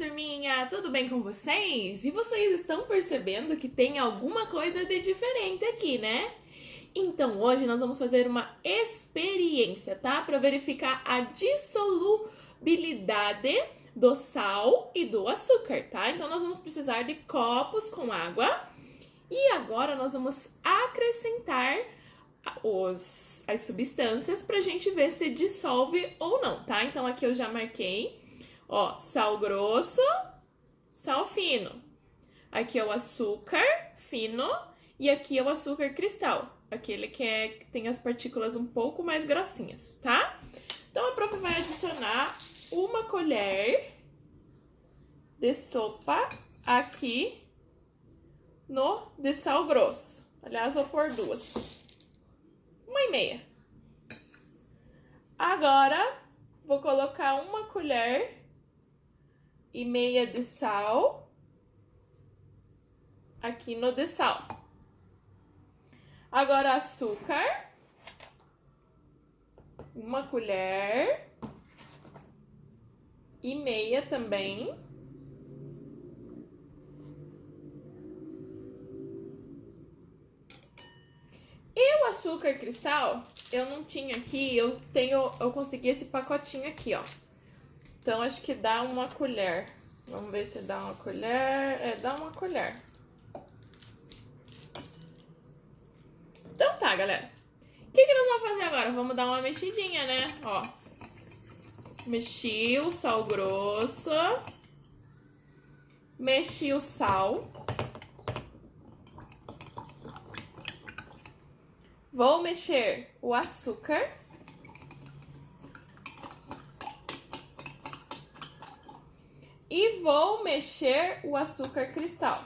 turminha! Tudo bem com vocês? E vocês estão percebendo que tem alguma coisa de diferente aqui, né? Então, hoje nós vamos fazer uma experiência, tá? Para verificar a dissolubilidade do sal e do açúcar, tá? Então, nós vamos precisar de copos com água e agora nós vamos acrescentar as substâncias pra gente ver se dissolve ou não, tá? Então, aqui eu já marquei, ó, sal grosso, sal fino. Aqui é o açúcar fino e aqui é o açúcar cristal, aquele que tem as partículas um pouco mais grossinhas, tá? Então, a prof vai adicionar uma colher de sopa aqui de sal grosso. Aliás, vou pôr 2. 1,5. Agora, vou colocar 1,5 colher de sal aqui no de sal. Agora, açúcar. 1,5 colher também. E o açúcar cristal, eu não tinha aqui, eu consegui esse pacotinho aqui, ó. Então, acho que dá 1 colher. Vamos ver se dá 1 colher. Dá 1 colher. Então tá, galera. O que nós vamos fazer agora? Vamos dar uma mexidinha, né? Ó. Mexi o sal grosso. Mexi o sal. Vou mexer o açúcar. E vou mexer o açúcar cristal.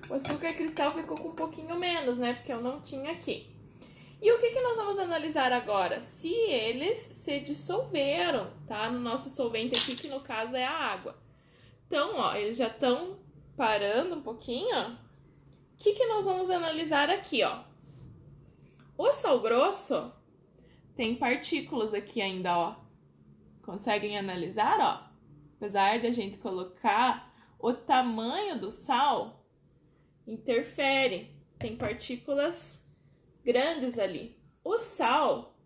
O açúcar cristal ficou com um pouquinho menos, né? Porque eu não tinha aqui. E o que nós vamos analisar agora? Se eles se dissolveram, tá? No nosso solvente aqui, que no caso é a água. Então, ó, eles já estão parando um pouquinho, ó. O que nós vamos analisar aqui, ó? O sal grosso tem partículas aqui ainda, ó. Conseguem analisar, ó? Apesar de a gente colocar o tamanho do sal, interfere. Tem partículas grandes ali. O sal,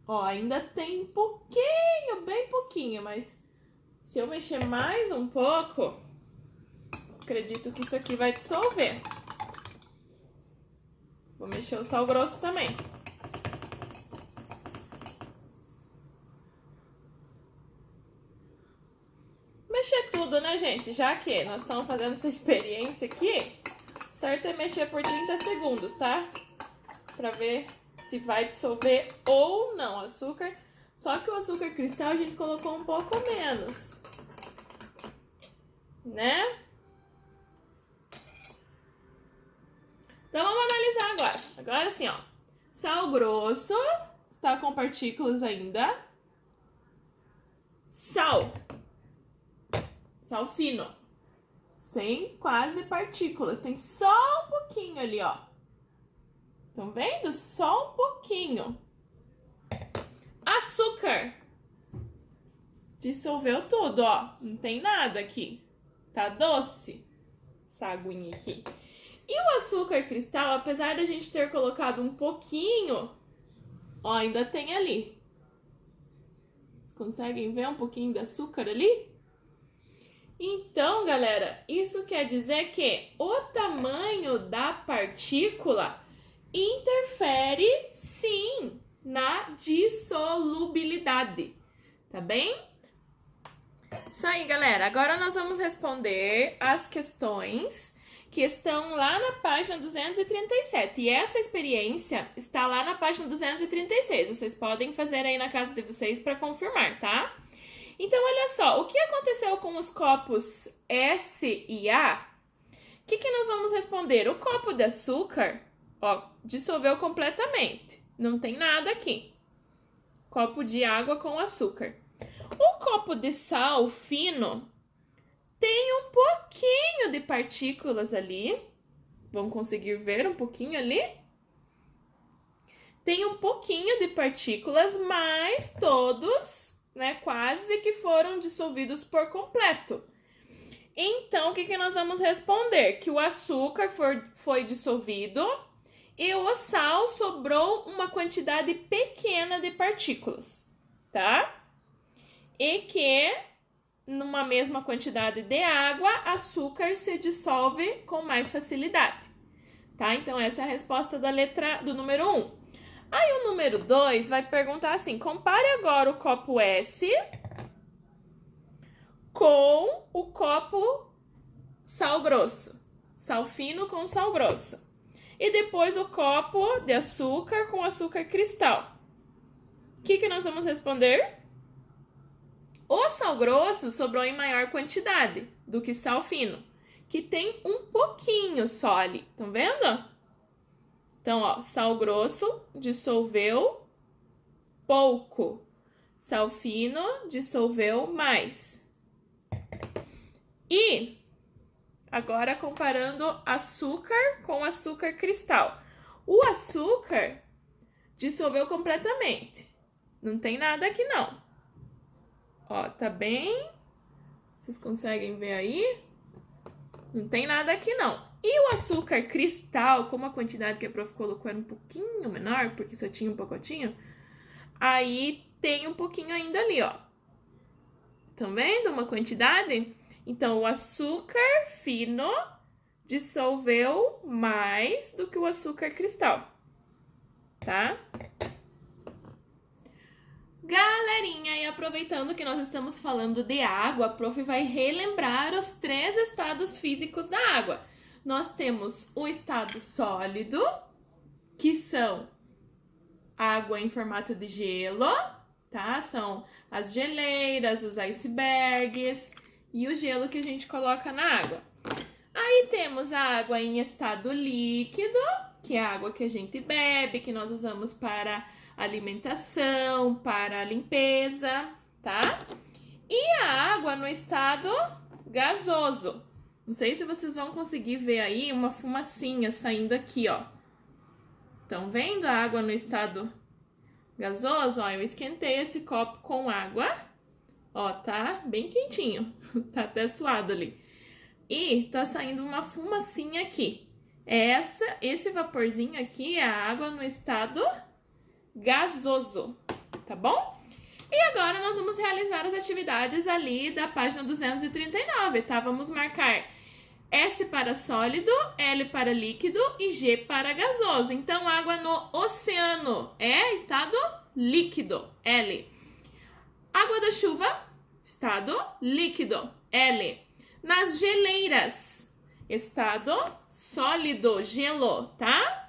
ó, ainda tem pouquinho, bem pouquinho, mas se eu mexer mais um pouco, acredito que isso aqui vai dissolver. Vou mexer o sal grosso também. Mexer tudo, né, gente? Já que nós estamos fazendo essa experiência aqui, certo é mexer por 30 segundos, tá? Pra ver se vai dissolver ou não o açúcar. Só que o açúcar cristal a gente colocou um pouco menos, né? Então, vamos analisar agora. Agora sim, ó. Sal grosso está com partículas ainda. Sal fino, sem quase partículas. Tem só um pouquinho ali, ó. Estão vendo? Só um pouquinho. Açúcar. Dissolveu tudo, ó. Não tem nada aqui. Tá doce essa aguinha aqui. E o açúcar cristal, apesar da gente ter colocado um pouquinho, ó, ainda tem ali. Vocês conseguem ver um pouquinho de açúcar ali? Então, galera, isso quer dizer que o tamanho da partícula interfere, sim, na dissolubilidade, tá bem? Isso aí, galera. Agora nós vamos responder as questões que estão lá na página 237. E essa experiência está lá na página 236. Vocês podem fazer aí na casa de vocês para confirmar, tá? Então, olha só, o que aconteceu com os copos S e A? O que nós vamos responder? O copo de açúcar, ó, dissolveu completamente. Não tem nada aqui. Copo de água com açúcar. O copo de sal fino tem um pouquinho de partículas ali. Vão conseguir ver um pouquinho ali? Tem um pouquinho de partículas, mas todos né, quase que foram dissolvidos por completo. Então, o que nós vamos responder? Que o açúcar foi dissolvido e o sal sobrou uma quantidade pequena de partículas, tá? E que, numa mesma quantidade de água, açúcar se dissolve com mais facilidade, tá? Então, essa é a resposta do número 1. Aí, o número 2 vai perguntar assim, compare agora o copo S com o copo sal grosso, sal fino com sal grosso. E depois o copo de açúcar com açúcar cristal. O que nós vamos responder? O sal grosso sobrou em maior quantidade do que sal fino, que tem um pouquinho só ali. Estão vendo? Então, ó, sal grosso dissolveu pouco. Sal fino dissolveu mais. E agora comparando açúcar com açúcar cristal. O açúcar dissolveu completamente. Não tem nada aqui não. Ó, tá bem? Vocês conseguem ver aí? Não tem nada aqui não. E o açúcar cristal, como a quantidade que a prof colocou era um pouquinho menor, porque só tinha um pacotinho, aí tem um pouquinho ainda ali, ó. Estão vendo uma quantidade? Então, o açúcar fino dissolveu mais do que o açúcar cristal, tá? Galerinha, e aproveitando que nós estamos falando de água, a prof vai relembrar os 3 estados físicos da água. Nós temos o estado sólido, que são água em formato de gelo, tá? São as geleiras, os icebergs e o gelo que a gente coloca na água. Aí temos a água em estado líquido, que é a água que a gente bebe, que nós usamos para alimentação, para limpeza, tá? E a água no estado gasoso. Não sei se vocês vão conseguir ver aí uma fumacinha saindo aqui, ó. Estão vendo a água no estado gasoso? Ó, eu esquentei esse copo com água. Ó, tá bem quentinho. Tá até suado ali. E tá saindo uma fumacinha aqui. Esse vaporzinho aqui é a água no estado gasoso, tá bom? E agora nós vamos realizar as atividades ali da página 239, tá? Vamos marcar S para sólido, L para líquido e G para gasoso. Então, água no oceano é estado líquido, L. Água da chuva, estado líquido, L. Nas geleiras, estado sólido, gelo, tá?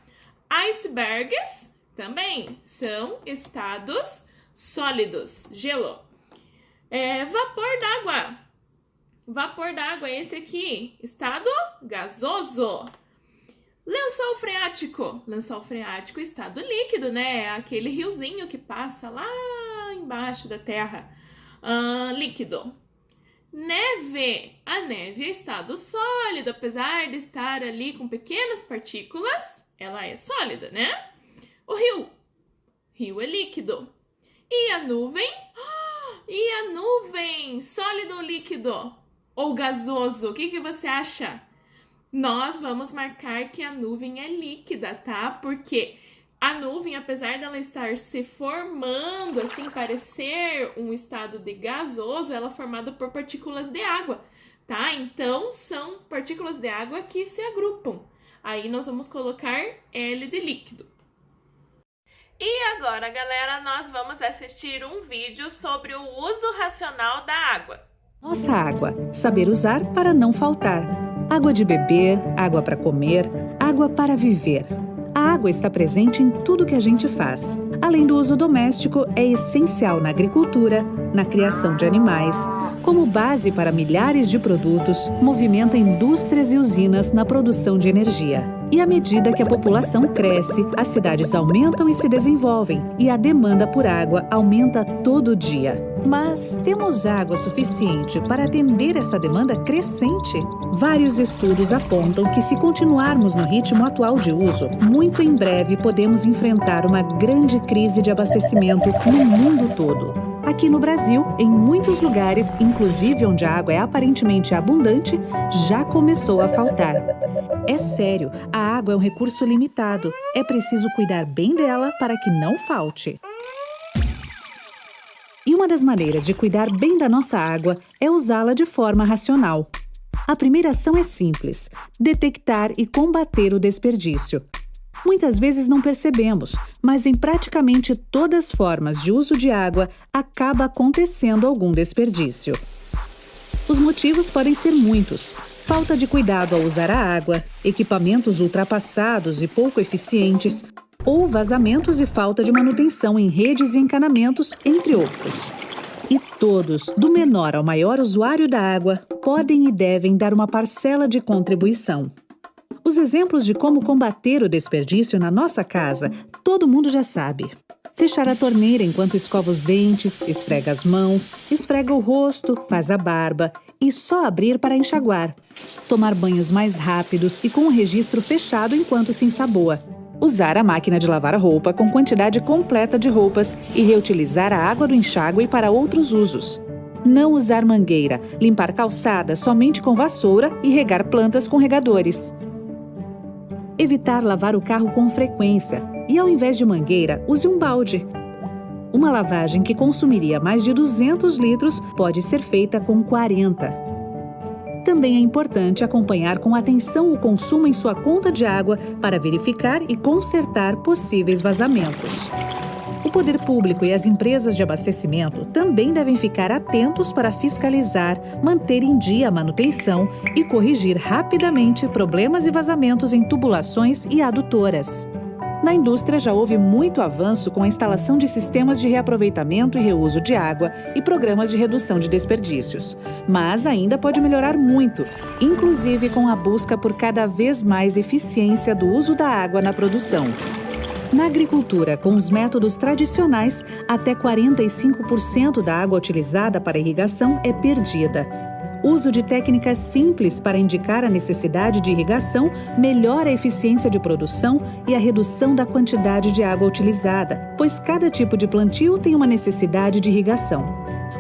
Icebergs também são estados sólidos, gelo. Vapor d'água. Vapor d'água é esse aqui, estado gasoso. Lençol freático. Lençol freático, estado líquido, né? É aquele riozinho que passa lá embaixo da terra. Líquido. Neve. A neve é estado sólido, apesar de estar ali com pequenas partículas, ela é sólida, né? O rio. Rio é líquido. E a nuvem? E a nuvem? Sólido ou líquido? Ou gasoso? O que você acha? Nós vamos marcar que a nuvem é líquida, tá? Porque a nuvem, apesar dela estar se formando, assim, parecer um estado de gasoso, ela é formada por partículas de água, tá? Então, são partículas de água que se agrupam. Aí, nós vamos colocar L de líquido. E agora, galera, nós vamos assistir um vídeo sobre o uso racional da água. Nossa água. Saber usar para não faltar. Água de beber, água para comer, água para viver. A água está presente em tudo que a gente faz. Além do uso doméstico, é essencial na agricultura, na criação de animais, como base para milhares de produtos, movimenta indústrias e usinas na produção de energia. E à medida que a população cresce, as cidades aumentam e se desenvolvem, e a demanda por água aumenta todo dia. Mas temos água suficiente para atender essa demanda crescente? Vários estudos apontam que, se continuarmos no ritmo atual de uso, muito em breve podemos enfrentar uma grande crise de abastecimento no mundo todo. Aqui no Brasil, em muitos lugares, inclusive onde a água é aparentemente abundante, já começou a faltar. É sério, a água é um recurso limitado. É preciso cuidar bem dela para que não falte. E uma das maneiras de cuidar bem da nossa água é usá-la de forma racional. A primeira ação é simples: detectar e combater o desperdício. Muitas vezes não percebemos, mas em praticamente todas as formas de uso de água acaba acontecendo algum desperdício. Os motivos podem ser muitos: falta de cuidado ao usar a água, equipamentos ultrapassados e pouco eficientes, ou vazamentos e falta de manutenção em redes e encanamentos, entre outros. E todos, do menor ao maior usuário da água, podem e devem dar uma parcela de contribuição. Os exemplos de como combater o desperdício na nossa casa, todo mundo já sabe. Fechar a torneira enquanto escova os dentes, esfrega as mãos, esfrega o rosto, faz a barba e só abrir para enxaguar. Tomar banhos mais rápidos e com o registro fechado enquanto se ensaboa. Usar a máquina de lavar roupa com quantidade completa de roupas e reutilizar a água do enxágue para outros usos. Não usar mangueira, limpar calçada somente com vassoura e regar plantas com regadores. Evitar lavar o carro com frequência e, ao invés de mangueira, use um balde. Uma lavagem que consumiria mais de 200 litros pode ser feita com 40. Também é importante acompanhar com atenção o consumo em sua conta de água para verificar e consertar possíveis vazamentos. O poder público e as empresas de abastecimento também devem ficar atentos para fiscalizar, manter em dia a manutenção e corrigir rapidamente problemas e vazamentos em tubulações e adutoras. Na indústria já houve muito avanço com a instalação de sistemas de reaproveitamento e reuso de água e programas de redução de desperdícios. Mas ainda pode melhorar muito, inclusive com a busca por cada vez mais eficiência do uso da água na produção. Na agricultura, com os métodos tradicionais, até 45% da água utilizada para irrigação é perdida. Uso de técnicas simples para indicar a necessidade de irrigação melhora a eficiência de produção e a redução da quantidade de água utilizada, pois cada tipo de plantio tem uma necessidade de irrigação.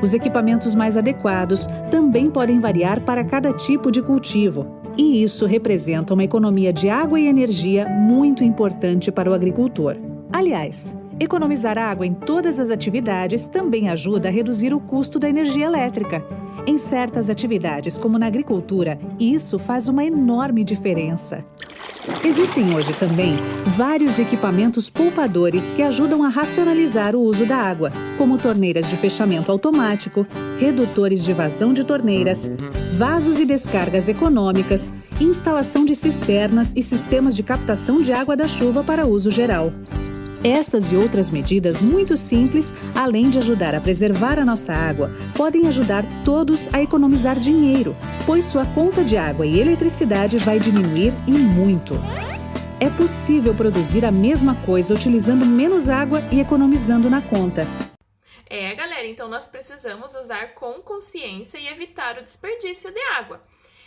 Os equipamentos mais adequados também podem variar para cada tipo de cultivo. E isso representa uma economia de água e energia muito importante para o agricultor. Aliás, economizar água em todas as atividades também ajuda a reduzir o custo da energia elétrica. Em certas atividades, como na agricultura, isso faz uma enorme diferença. Existem hoje também vários equipamentos poupadores que ajudam a racionalizar o uso da água, como torneiras de fechamento automático, redutores de vazão de torneiras, vasos e descargas econômicas, instalação de cisternas e sistemas de captação de água da chuva para uso geral. Essas e outras medidas muito simples, além de ajudar a preservar a nossa água, podem ajudar todos a economizar dinheiro, pois sua conta de água e eletricidade vai diminuir e muito. É possível produzir a mesma coisa utilizando menos água e economizando na conta. Galera, então nós precisamos usar com consciência e evitar o desperdício de água.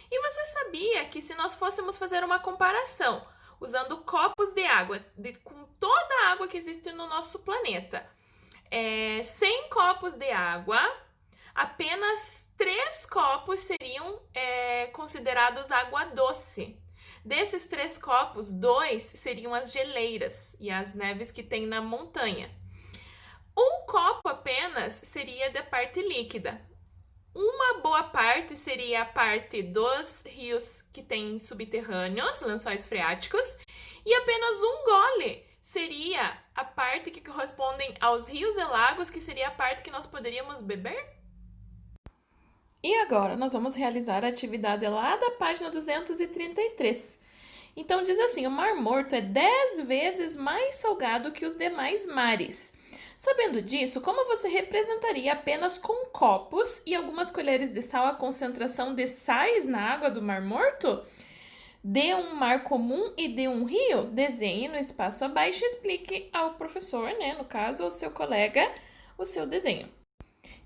E você sabia que se nós fôssemos fazer uma comparação, usando copos de água com toda a água que existe no nosso planeta, 100 copos de água, apenas 3 copos seriam considerados água doce. Desses 3 copos, 2 seriam as geleiras e as neves que tem na montanha. Um copo apenas seria da parte líquida. Uma boa parte seria a parte dos rios que tem subterrâneos, lençóis freáticos, e apenas um gole seria a parte que correspondem aos rios e lagos, que seria a parte que nós poderíamos beber. E agora nós vamos realizar a atividade lá da página 233. Então diz assim: o Mar Morto é 10 vezes mais salgado que os demais mares. Sabendo disso, como você representaria apenas com copos e algumas colheres de sal a concentração de sais na água do Mar Morto? De um mar comum e de um rio? Desenhe no espaço abaixo e explique ao professor, no caso, ao seu colega, o seu desenho.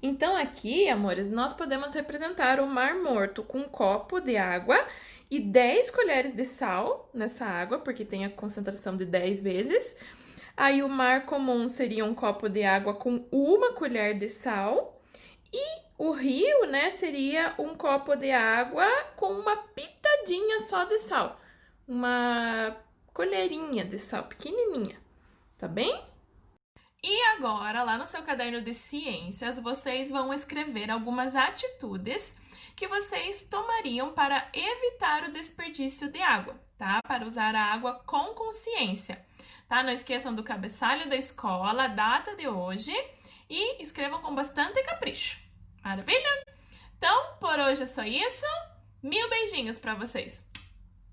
Então aqui, amores, nós podemos representar o Mar Morto com um copo de água e 10 colheres de sal nessa água, porque tem a concentração de 10 vezes. Aí o mar comum seria um copo de água com 1 colher de sal. E o rio, né, seria um copo de água com uma pitadinha só de sal. Uma colherinha de sal pequenininha, tá bem? E agora, lá no seu caderno de ciências, vocês vão escrever algumas atitudes que vocês tomariam para evitar o desperdício de água, tá? Para usar a água com consciência, tá? Não esqueçam do cabeçalho da escola, a data de hoje e escrevam com bastante capricho. Maravilha? Então, por hoje é só isso. 1000 beijinhos para vocês!